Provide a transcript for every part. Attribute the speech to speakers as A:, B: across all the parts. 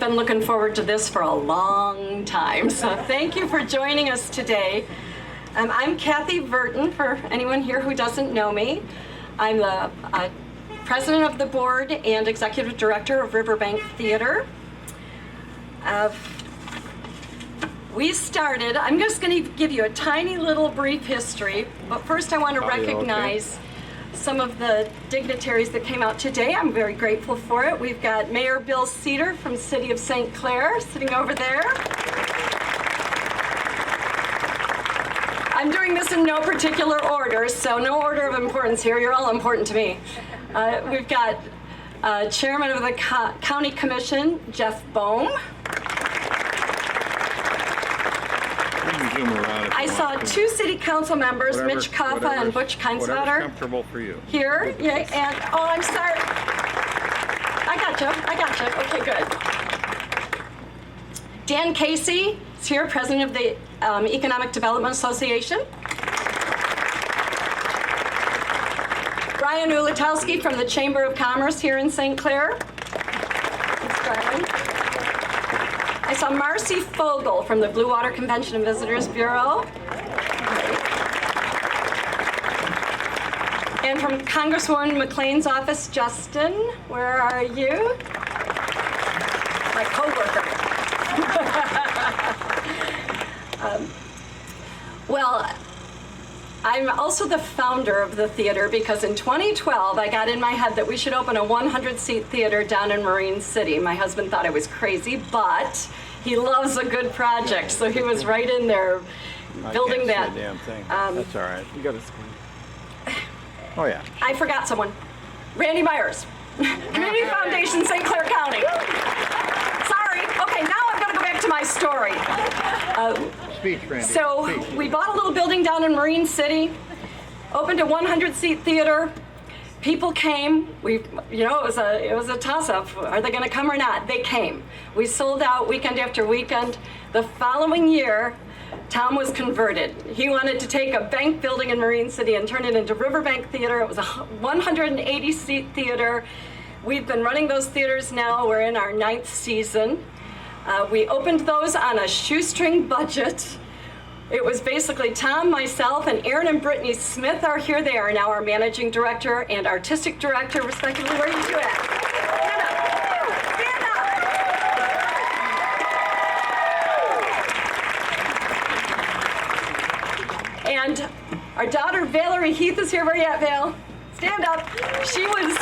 A: been looking forward to this for a long time. So thank you for joining us today. I'm Kathy Verton, for anyone here who doesn't know me. I'm the president of the board and executive director of Riverbank Theater. We started, I'm just going to give you a tiny little brief history, but first I want to recognize some of the dignitaries that came out today. I'm very grateful for it. We've got Mayor Bill Cedar from City of St. Clair sitting over there. I'm doing this in no particular order, so no order of importance here. You're all important to me. We've got Chairman of the County Commission, Jeff Bohm. I saw two city council members, Mitch Kaffa and Butch Kinswetter.
B: Comfortable for you.
A: Here, yeah, and oh, I'm sorry. I gotcha. Okay, good. Dan Casey is here, president of the Economic Development Association. Brian Ulatowski from the Chamber of Commerce here in St. Clair. Thanks, Brian. I saw Marcy Fogel from the Blue Water Convention and Visitors Bureau. And from Congresswoman McLean's office, Justin, where are you? My coworker. Well, I'm also the founder of the theater because in 2012, I got in my head that we should open a 100-seat theater down in Marine City. My husband thought I was crazy, but he loves a good project, so he was right in there building that.
B: I can't see a damn thing. That's all right. You got to squeeze. Oh, yeah.
A: I forgot someone. Randy Myers, Community Foundation, St. Clair County. Sorry. Okay, now I'm going to go back to my story.
B: Speech, Randy.
A: So we bought a little building down in Marine City, opened a 100-seat theater. People came. It was a toss-up. Are they going to come or not? They came. We sold out weekend after weekend. The following year, Tom was converted. He wanted to take a bank building in Marine City and turn it into Riverbank Theater. It was a 180-seat theater. We've been running those theaters now. We're in our 9th season. We opened those on a shoestring budget. It was basically Tom, myself, and Aaron and Brittany Smith are here. They are now our managing director and artistic director, respectively. Where are you two at? Stand up. And our daughter, Valerie Heath, is here. Where are you at, Val? Stand up. She was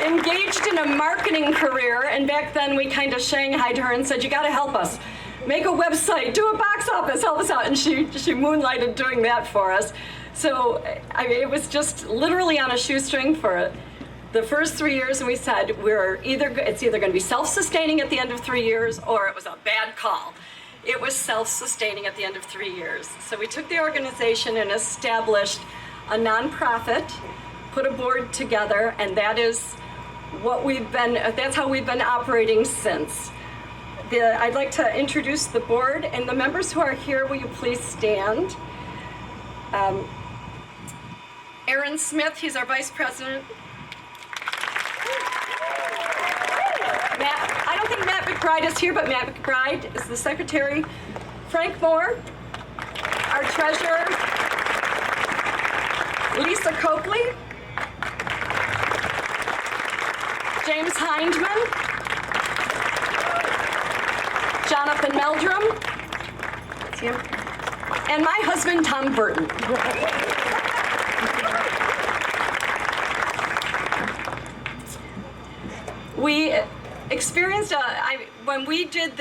A: engaged in a marketing career, and back then we kind of shanghaied her and said, you got to help us. Make a website, do a box office, help us out. And she moonlighted doing that for us. So it was just literally on a shoestring for the first 3 years, and we said it's either going to be self-sustaining at the end of 3 years, or it was a bad call. It was self-sustaining at the end of 3 years. So we took the organization and established a nonprofit, put a board together, and that's how we've been operating since. I'd like to introduce the board, and the members who are here, will you please stand? Aaron Smith, he's our vice president. I don't think Matt McBride is here, but Matt McBride is the secretary. Frank Moore, our treasurer. Lisa Coakley. James Hindman. Jonathan Meldrum. That's him. And my husband, Tom Burton. We experienced, when we did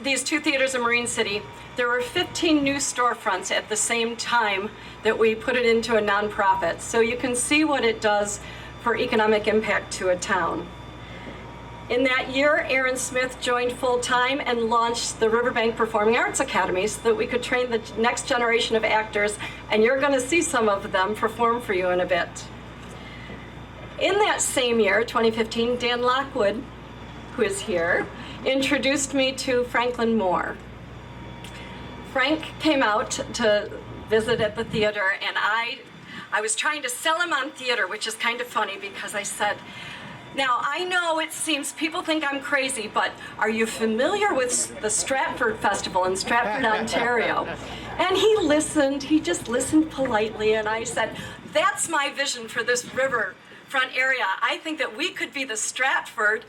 A: these two theaters in Marine City, there were 15 new storefronts at the same time that we put it into a nonprofit. So you can see what it does for economic impact to a town. In that year, Aaron Smith joined full-time and launched the Riverbank Performing Arts Academy so that we could train the next generation of actors, and you're going to see some of them perform for you in a bit. In that same year, 2015, Dan Lockwood, who is here, introduced me to Franklin Moore. Frank came out to visit at the theater, and I was trying to sell him on theater, which is kind of funny because I said, Now, I know it seems people think I'm crazy, but are you familiar with the Stratford Festival in Stratford, Ontario? And he listened, he just listened politely, and I said, that's my vision for this riverfront area. I think that we could be the Stratford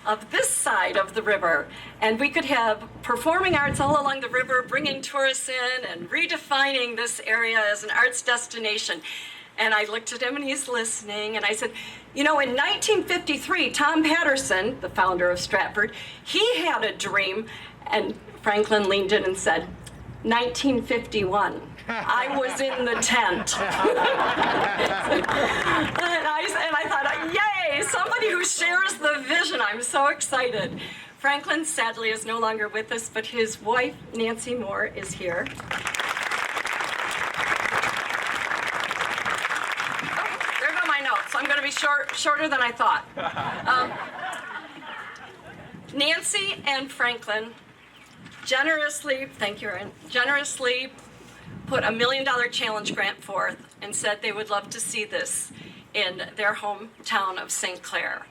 A: of this side of the river, and we could have performing arts all along the river, bringing tourists in and redefining this area as an arts destination. And I looked at him and he's listening, and I said, you know, in 1953, Tom Patterson, the founder of Stratford, he had a dream, and Franklin leaned in and said, 1951. I was in the tent. and I thought, yay, somebody who shares the vision. I'm so excited. Franklin, sadly, is no longer with us, but his wife, Nancy Moore, is here. So I'm going to be shorter than I thought. Nancy and Franklin generously, thank you, Erin, generously put $1 million challenge grant forth and said they would love to see this in their hometown of St. Clair.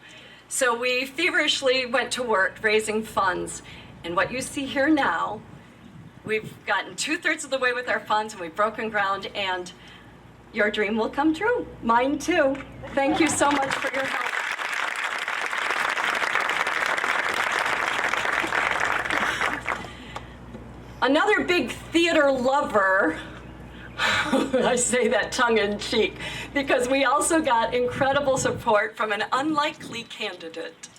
A: So we feverishly went to work raising funds, and what you see here now, we've gotten 2/3 of the way with our funds, and we've broken ground, and your dream will come true. Mine too. Thank you so much for your help. Another big theater lover, I say that tongue in cheek, because we also got incredible support from an unlikely candidate.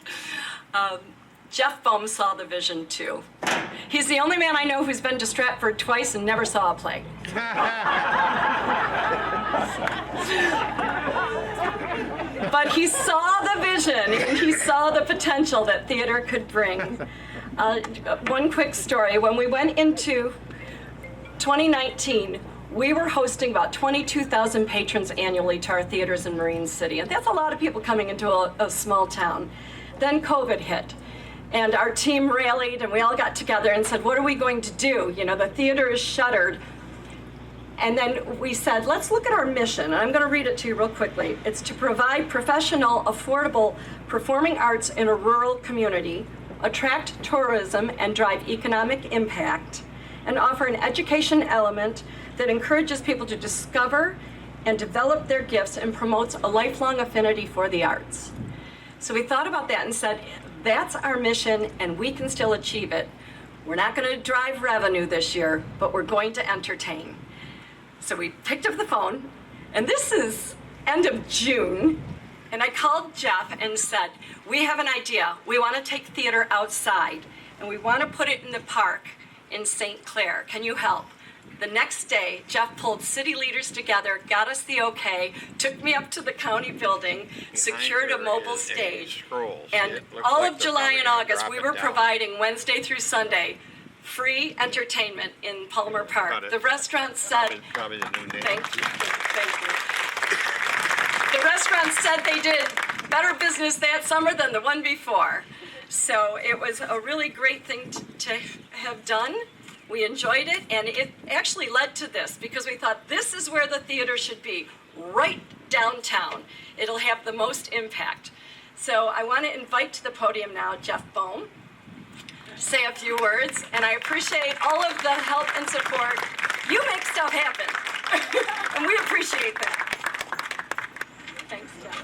A: Jeff Bohm saw the vision too. He's the only man I know who's been to Stratford twice and never saw a play. But he saw the vision, and he saw the potential that theater could bring. One quick story. When we went into 2019, we were hosting about 22,000 patrons annually to our theaters in Marine City, and that's a lot of people coming into a small town. Then COVID hit, and our team rallied, and we all got together and said, what are we going to do? You know, the theater is shuttered. And then we said, let's look at our mission. And I'm going to read it to you real quickly. It's to provide professional, affordable performing arts in a rural community, attract tourism and drive economic impact, and offer an education element that encourages people to discover and develop their gifts and promotes a lifelong affinity for the arts. So we thought about that and said, that's our mission, and we can still achieve it. We're not going to drive revenue this year, but we're going to entertain. So we picked up the phone, and this is end of June, and I called Jeff and said, we have an idea. We want to take theater outside, and we want to put it in the park in St. Clair. Can you help? The next day, Jeff pulled city leaders together, got us the okay, took me up to the county building, secured a mobile stage, and all of July and August, we were providing Wednesday through Sunday free entertainment in Palmer Park. The restaurant said,
B: Probably the new name.
A: thank you. The restaurant said they did better business that summer than the one before. So it was a really great thing to have done. We enjoyed it, and it actually led to this, because we thought this is where the theater should be, right downtown. It'll have the most impact. So I want to invite to the podium now Jeff Bohm, say a few words, and I appreciate all of the help and support. You make stuff happen, and we appreciate that. Thanks, Jeff.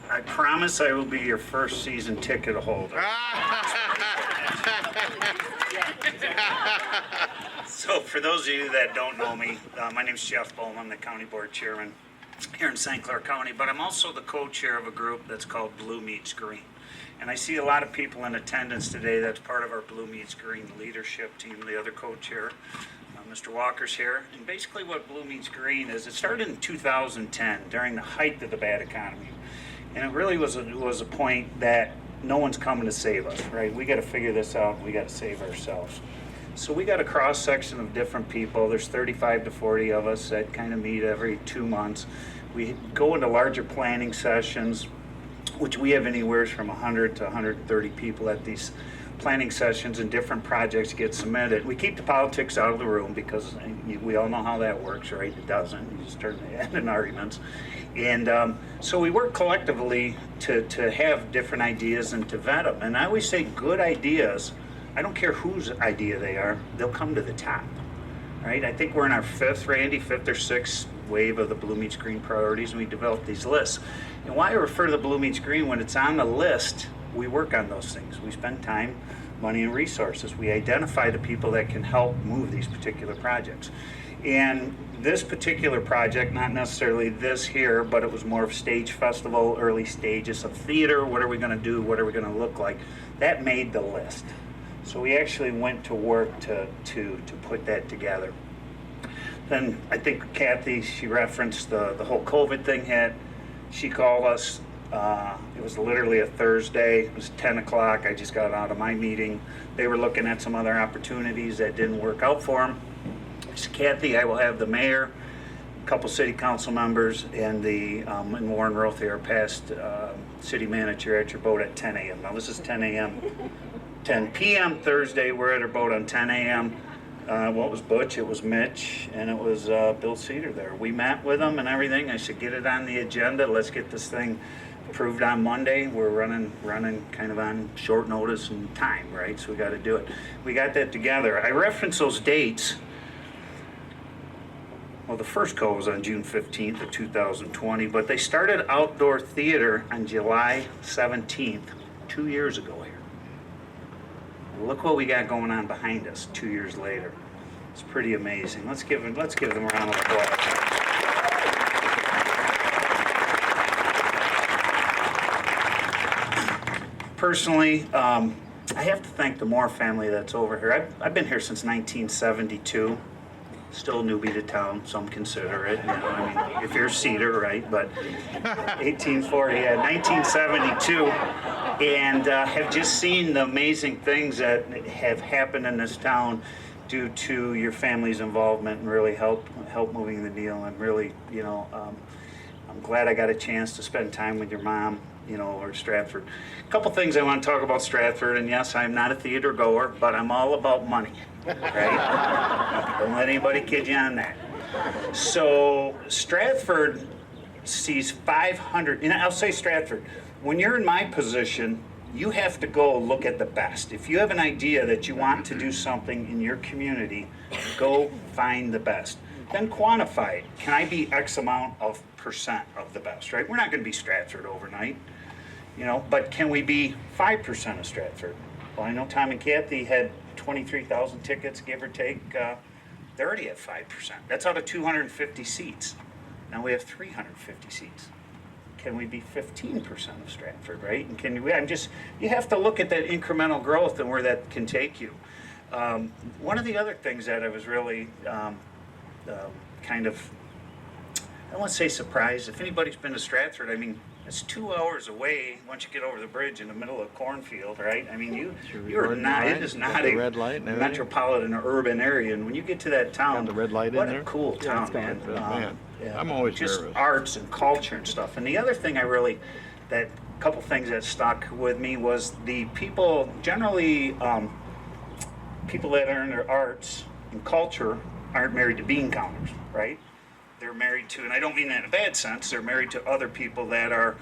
C: I promise I will be your first season ticket holder. So for those of you that don't know me, my name is Jeff Bohm. I'm the county board chairman here in St. Clair County, but I'm also the co-chair of a group that's called Blue Meets Green. And I see a lot of people in attendance today that's part of our Blue Meets Green leadership team, the other co-chair. Mr. Walker's here. And basically what Blue Meets Green is, it started in 2010 during the height of the bad economy. And it really was a point that no one's coming to save us, right? We got to figure this out. We got to save ourselves. So we got a cross section of different people. There's 35 to 40 of us that kind of meet every 2 months. We go into larger planning sessions, which we have anywhere from 100 to 130 people at these planning sessions and different projects get submitted. We keep the politics out of the room because we all know how that works, right? It doesn't. You just turn it into arguments. And so we work collectively to have different ideas and to vet them. And I always say good ideas, I don't care whose idea they are, they'll come to the top, right? I think we're in our fifth or sixth wave of the Blue Meets Green priorities, and we developed these lists. And why I refer to the Blue Meets Green, when it's on the list, we work on those things. We spend time, money, and resources. We identify the people that can help move these particular projects. And this particular project, not necessarily this here, but it was more of stage festival, early stages of theater. What are we going to do? What are we going to look like? That made the list. So we actually went to work to put that together. Then I think Kathy, she referenced the whole COVID thing hit. She called us. It was literally a Thursday. It was 10 o'clock. I just got out of my meeting. They were looking at some other opportunities that didn't work out for them. I said, Kathy, I will have the mayor, a couple city council members, and the and Warren Roth, our past city manager, at your boat at 10 a.m. Now this is 10 a.m. 10 p.m. Thursday. We're at our boat on 10 a.m. What was Butch? It was Mitch, and it was Bill Cedar there. We met with them and everything. I said, get it on the agenda. Let's get this thing approved on Monday. We're running kind of on short notice and time, right? So we got to do it. We got that together. I reference those dates. Well, the first call was on June 15th of 2020, but they started outdoor theater on July 17th, 2 years ago here. Look what we got going on behind us 2 years later. It's pretty amazing. Let's give them a round of applause. Personally, I have to thank the Moore family that's over here. I've been here since 1972. Still a newbie to town, some consider it. You know, I mean, if you're Cedar, right? But 1972, and have just seen the amazing things that have happened in this town due to your family's involvement and really help moving the needle. And really, you know, I'm glad I got a chance to spend time with your mom, you know, or Stratford. A couple things I want to talk about Stratford, and yes, I'm not a theater goer, but I'm all about money, right? Don't let anybody kid you on that. So Stratford sees 500, and I'll say Stratford, when you're in my position, you have to go look at the best. If you have an idea that you want to do something in your community, go find the best. Then quantify it. Can I be X amount of percent of the best, right? We're not going to be Stratford overnight, you know, but can we be 5% of Stratford? Well, I know Tom and Kathy had 23,000 tickets, give or take. They're already at 5%. That's out of 250 seats. Now we have 350 seats. Can we be 15% of Stratford, right? And you have to look at that incremental growth and where that can take you. One of the other things that I was really kind of, I don't want to say surprised. If anybody's been to Stratford, I mean, it's 2 hours away once you get over the bridge in the middle of a cornfield, right? I mean, you're not, it is not a
B: red light
C: metropolitan or urban area. And when you get to that town,
B: got the red light
C: what
B: in
C: a
B: there?
C: cool town, man.
B: Man.
C: Yeah,
B: I'm always
C: just
B: nervous.
C: arts and culture and stuff. And the other thing that couple things that stuck with me was the people, generally people that are in their arts and culture aren't married to bean counters, right? They're married to, and I don't mean that in a bad sense, they're married to other people that are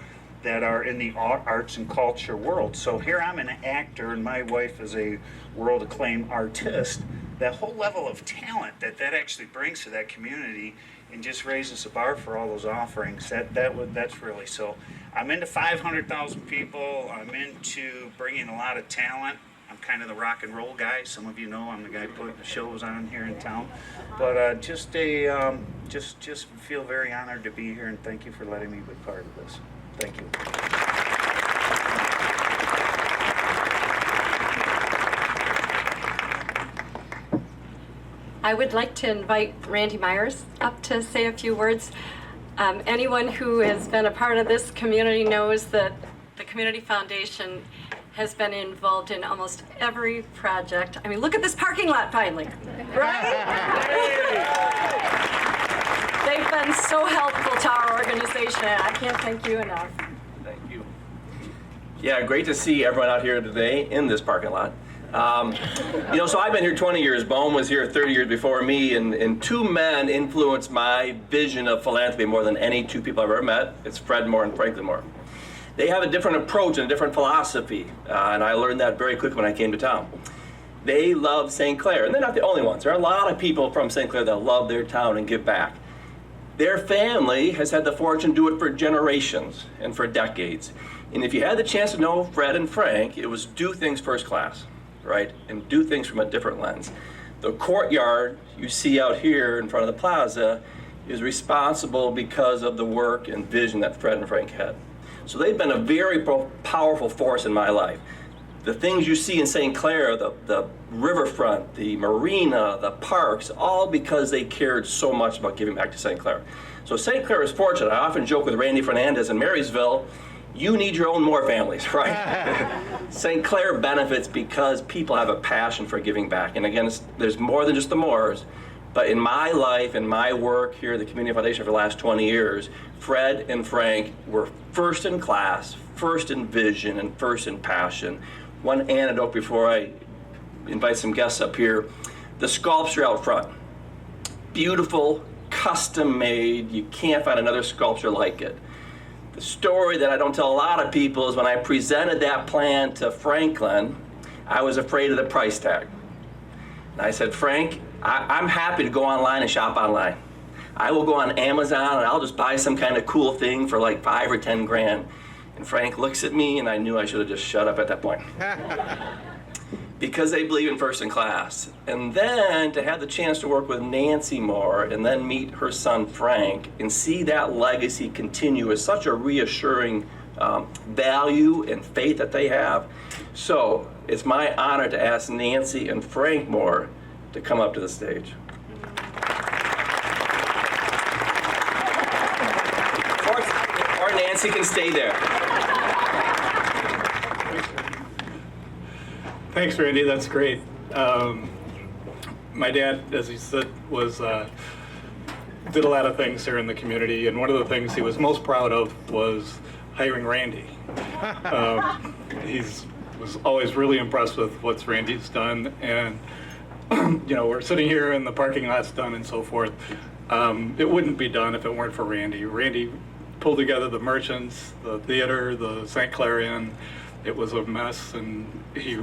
C: in the arts and culture world. So here I'm an actor and my wife is a world acclaimed artist. That whole level of talent that actually brings to that community and just raises the bar for all those offerings, that's really, so I'm into 500,000 people. I'm into bringing a lot of talent. I'm kind of the rock and roll guy. Some of you know I'm the guy putting the shows on here in town. But just feel very honored to be here, and thank you for letting me be part of this. Thank you.
A: I would like to invite Randy Myers up to say a few words. Anyone who has been a part of this community knows that the Community Foundation has been involved in almost every project. I mean, look at this parking lot finally, right? They've been so helpful to our organization. I can't thank you enough.
D: Thank you. Yeah, great to see everyone out here today in this parking lot. So I've been here 20 years. Bohm was here 30 years before me, and two men influenced my vision of philanthropy more than any two people I've ever met. It's Fred Moore and Franklin Moore. They have a different approach and a different philosophy, and I learned that very quickly when I came to town. They love St. Clair, and they're not the only ones. There are a lot of people from St. Clair that love their town and give back. Their family has had the fortune to do it for generations and for decades. And if you had the chance to know Fred and Frank, it was do things first class, right? And do things from a different lens. The courtyard you see out here in front of the plaza is responsible because of the work and vision that Fred and Frank had. So they've been a very powerful force in my life. The things you see in St. Clair, the riverfront, the marina, the parks, all because they cared so much about giving back to St. Clair. So St. Clair is fortunate. I often joke with Randy Fernandez in Marysville, you need your own Moore families, right? St. Clair benefits because people have a passion for giving back. And again, there's more than just the Moores. But in my life and my work here at the Community Foundation for the last 20 years, Fred and Frank were first in class, first in vision, and first in passion. One anecdote before I invite some guests up here. The sculpture out front, beautiful, custom made. You can't find another sculpture like it. The story that I don't tell a lot of people is when I presented that plan to Franklin, I was afraid of the price tag. And I said, Frank, I'm happy to go online and shop online. I will go on Amazon and I'll just buy some kind of cool thing for like 5 or 10 grand. And Frank looks at me and I knew I should have just shut up at that point. Because they believe in first in class. And then to have the chance to work with Nancy Moore and then meet her son Frank and see that legacy continue is such a reassuring value and faith that they have. So it's my honor to ask Nancy and Frank Moore to come up to the stage. Or Nancy can stay there.
E: Thanks, Randy. That's great. My dad, as he said, did a lot of things here in the community, and one of the things he was most proud of was hiring Randy. He was always really impressed with what Randy's done, and we're sitting here and the parking lot's done and so forth. It wouldn't be done if it weren't for Randy. Randy pulled together the merchants, the theater, the St. Clair Inn. It was a mess, and he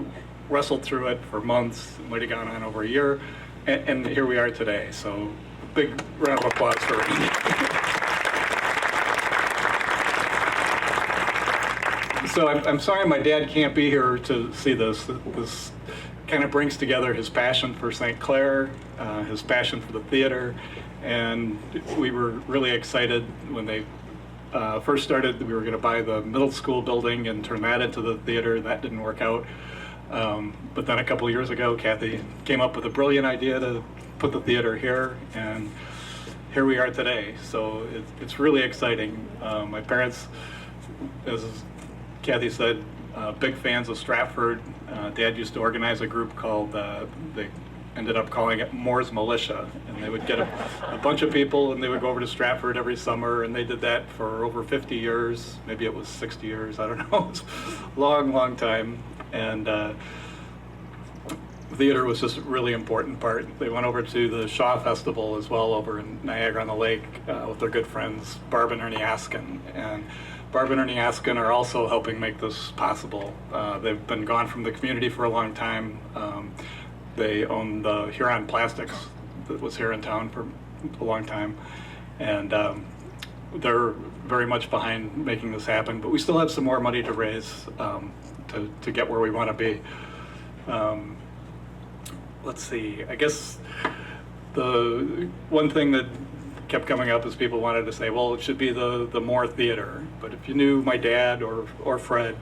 E: wrestled through it for months. It might have gone on over a year, and here we are today. So big round of applause for Randy. So I'm sorry my dad can't be here to see this. This kind of brings together his passion for St. Clair, his passion for the theater, and we were really excited when they first started. We were going to buy the middle school building and turn that into the theater. That didn't work out. But then a couple of years ago, Kathy came up with a brilliant idea to put the theater here, and here we are today. So it's really exciting. My parents, as Kathy said, big fans of Stratford. Dad used to organize a group called, they ended up calling it Moore's Militia, and they would get a bunch of people and they would go over to Stratford every summer, and they did that for over 50 years. Maybe it was 60 years, I don't know. It's a long, long time. And theater was just a really important part. They went over to the Shaw Festival as well over in Niagara-on-the-Lake with their good friends, Barb and Ernie Askin. And Barb and Ernie Askin are also helping make this possible. They've been gone from the community for a long time. They own the Huron Plastics that was here in town for a long time. And they're very much behind making this happen, but we still have some more money to raise to get where we want to be. Let's see, I guess the one thing that kept coming up is people wanted to say, well, it should be the Moore Theater. But if you knew my dad or Fred,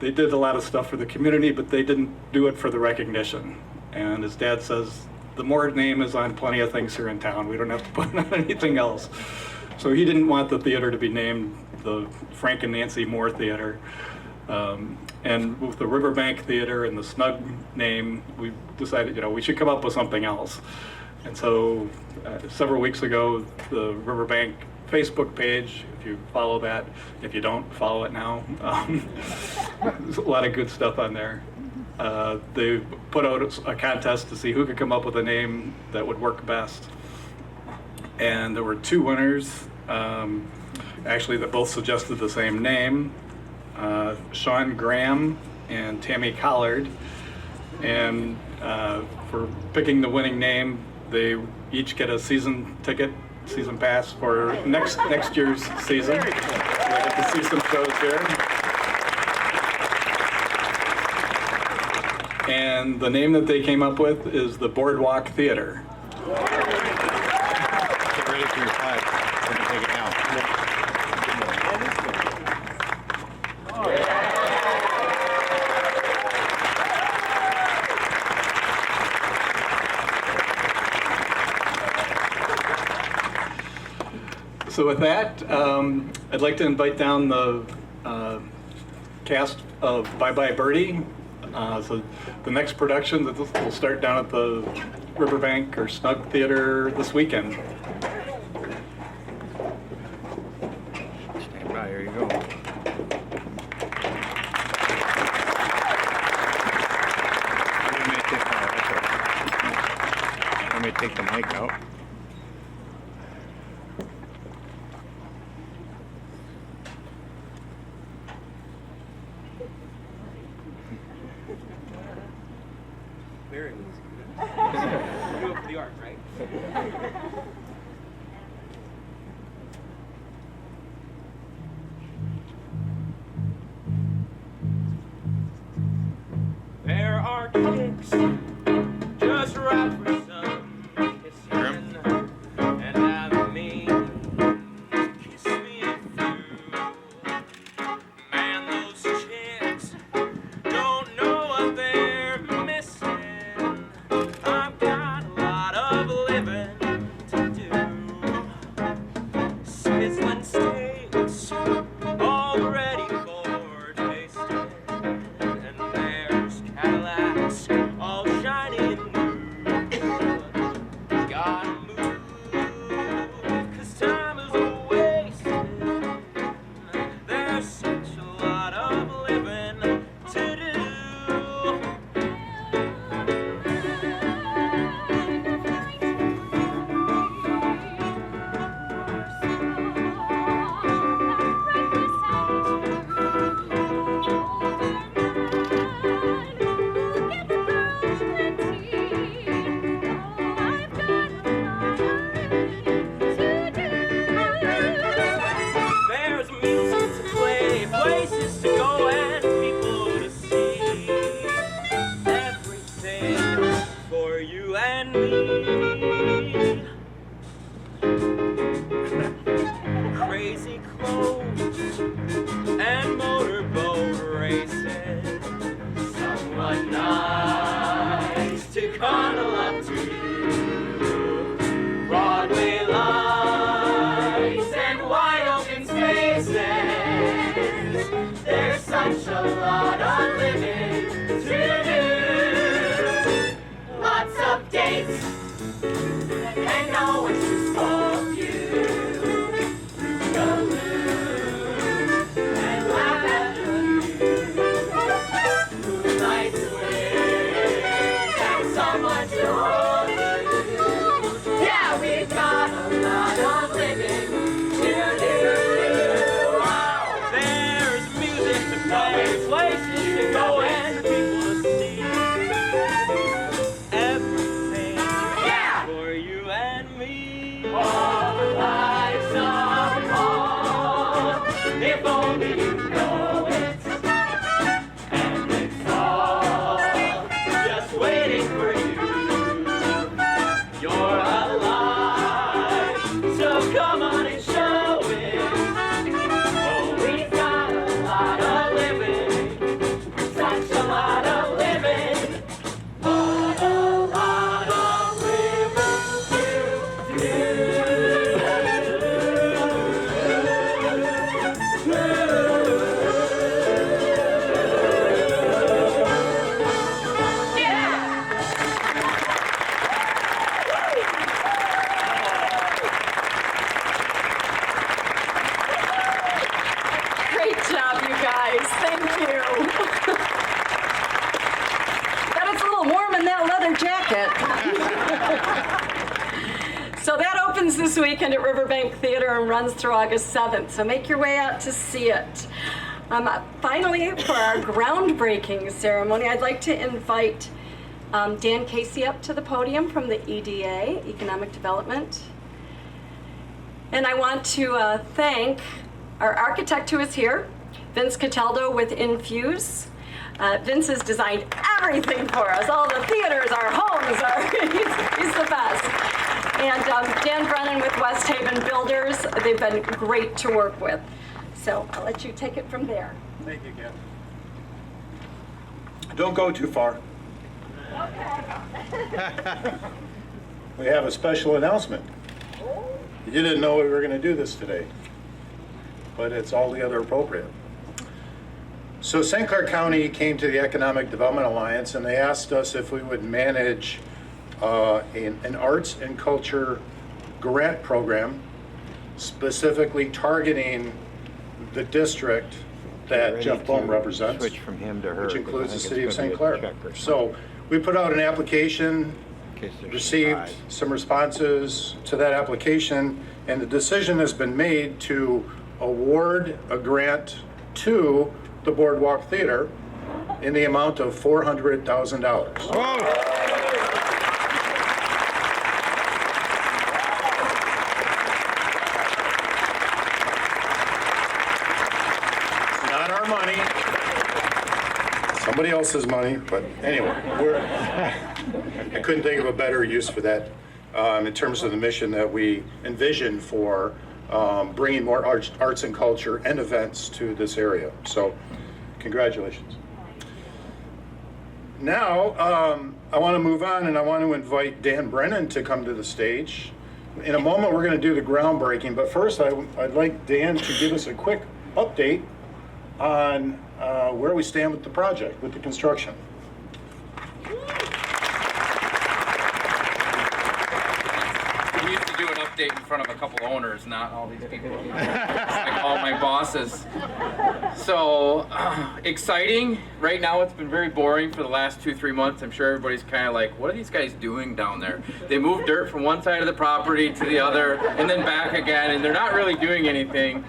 E: they did a lot of stuff for the community, but they didn't do it for the recognition. And as Dad says, the Moore name is on plenty of things here in town. We don't have to put on anything else. So he didn't want the theater to be named the Frank and Nancy Moore Theater. And with the Riverbank Theater and the Snug name, we decided, we should come up with something else. And so several weeks ago, the Riverbank Facebook page, if you follow that, if you don't, follow it now. There's a lot of good stuff on there. they put out a contest to see who could come up with a name that would work best. And there were 2 winners, actually, that both suggested the same name, Sean Graham and Tammy Collard. And for picking the winning name, they each get a season pass for next year's season. So I get to see some shows here. And the name that they came up with is the Boardwalk Theater.
B: Get ready for your pie. We're gonna take it now.
E: So with that, I'd like to invite down the cast of Bye Bye Birdie. So the next production will start down at the Riverbank or Snug Theater this weekend.
B: Stand by, here you go. Let me take the mic out.
F: There are kicks just right for some kissing, and I mean, kiss me through. Man, those chicks don't know what they're missing. I've got a lot of living
A: opens this weekend at Riverbank Theater and runs through August 7th, so make your way out to see it. Finally, for our groundbreaking ceremony, I'd like to invite Dan Casey up to the podium from the EDA, Economic Development. And I want to thank our architect who is here, Vince Cataldo with Tues. Vince has designed everything for us, all the theaters, our homes, he's the best. And Dan Brennan with West Haven Builders, they've been great to work with. So I'll let you take it from there.
B: Thank you, Ken. Don't go too far.
A: Okay.
B: We have a special announcement. You didn't know we were going to do this today, but it's altogether appropriate. So St. Clair County came to the Economic Development Alliance and they asked us if we would manage an arts and culture grant program specifically targeting the district that Jeff Bohm represents,
G: Switch from him to her,
B: which includes the
G: because I
B: city
G: think
B: of
G: it's gonna
B: St.
G: be a
B: Clair.
G: check or
B: So we put out an application,
G: in case there's
B: received
G: surprise.
B: some responses to that application, and the decision has been made to award a grant to the Boardwalk Theater in the amount of $400,000. Not our money, somebody else's money, but anyway, I couldn't think of a better use for that in terms of the mission that we envision for bringing more arts and culture and events to this area. So, congratulations. Now, I want to move on and I want to invite Dan Brennan to come to the stage. In a moment, we're going to do the groundbreaking, but first I'd like Dan to give us a quick update on where we stand with the project, with the construction.
H: We used to do an update in front of a couple owners, not all these people, like all my bosses. So, exciting. Right now it's been very boring for the last 2-3 months. I'm sure everybody's kind of like, what are these guys doing down there? They move dirt from one side of the property to the other and then back again, and they're not really doing anything.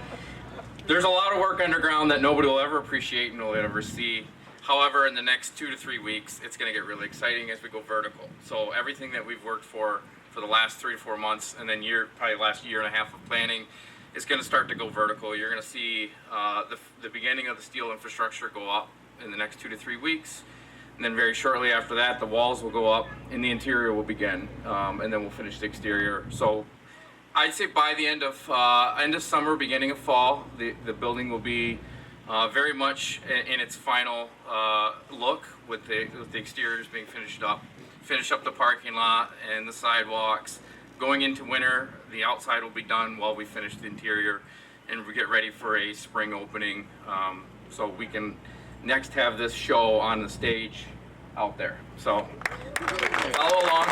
H: There's a lot of work underground that nobody will ever appreciate and will ever see. However, in the next 2 to 3 weeks, it's going to get really exciting as we go vertical. So everything that we've worked for the last 3 to 4 months, and then probably last year and a half of planning, is going to start to go vertical. You're going to see the beginning of the steel infrastructure go up in the next 2 to 3 weeks. And then very shortly after that, the walls will go up and the interior will begin. And then we'll finish the exterior. So I'd say by the end of summer, beginning of fall, the building will be very much in its final look with the exteriors being finished up. Finish up the parking lot and the sidewalks. Going into winter, the outside will be done while we finish the interior and we get ready for a spring opening, so we can next have this show on the stage out there. So follow along.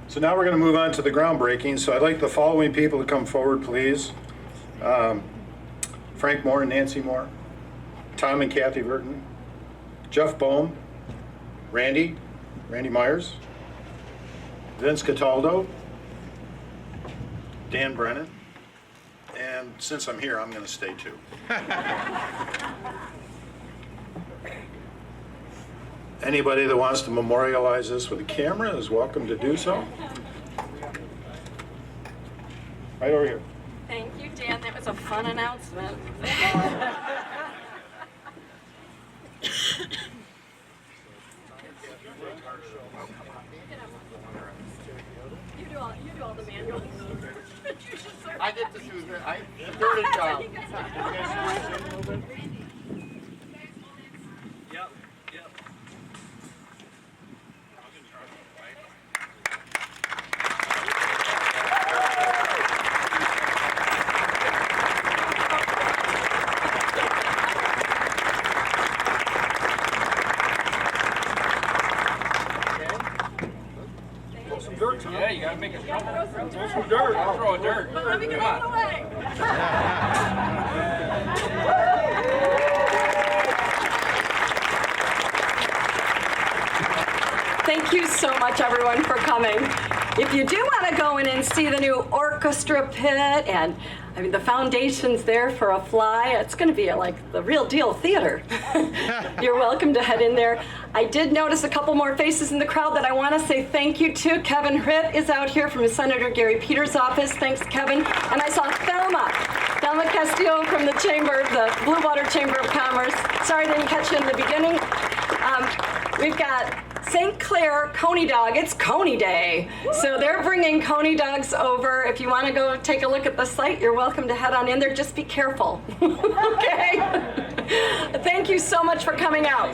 B: So now we're going to move on to the groundbreaking. So I'd like the following people to come forward, please. Frank Moore and Nancy Moore, Tom and Kathy Burton, Jeff Bohm, Randy Myers, Vince Cataldo, Dan Brennan, and since I'm here, I'm going to stay too. Anybody that wants to memorialize this with a camera is welcome to do so. Right over here.
A: Thank you, Dan. That was a fun announcement. You do all the manuals.
G: I get to do the dirty job.
H: Yep. Yeah, you gotta make it throw some dirt. I'll throw a dirt.
A: But let me get out of the way. Thank you so much, everyone, for coming. If you do want to go in and see the new orchestra pit and the foundation's there for a fly. It's going to be like the real deal theater. You're welcome to head in there. I did notice a couple more faces in the crowd that I want to say thank you to. Kevin Hritt is out here from Senator Gary Peters' office. Thanks, Kevin. And I saw Thelma Castillo from the Chamber, the Blue Water Chamber of Commerce. Sorry I didn't catch you in the beginning. We've got St. Clair Coney Dog. It's Coney Day. So they're bringing Coney dogs over. If you want to go take a look at the site, you're welcome to head on in there. Just be careful. Okay? Thank you so much for coming out.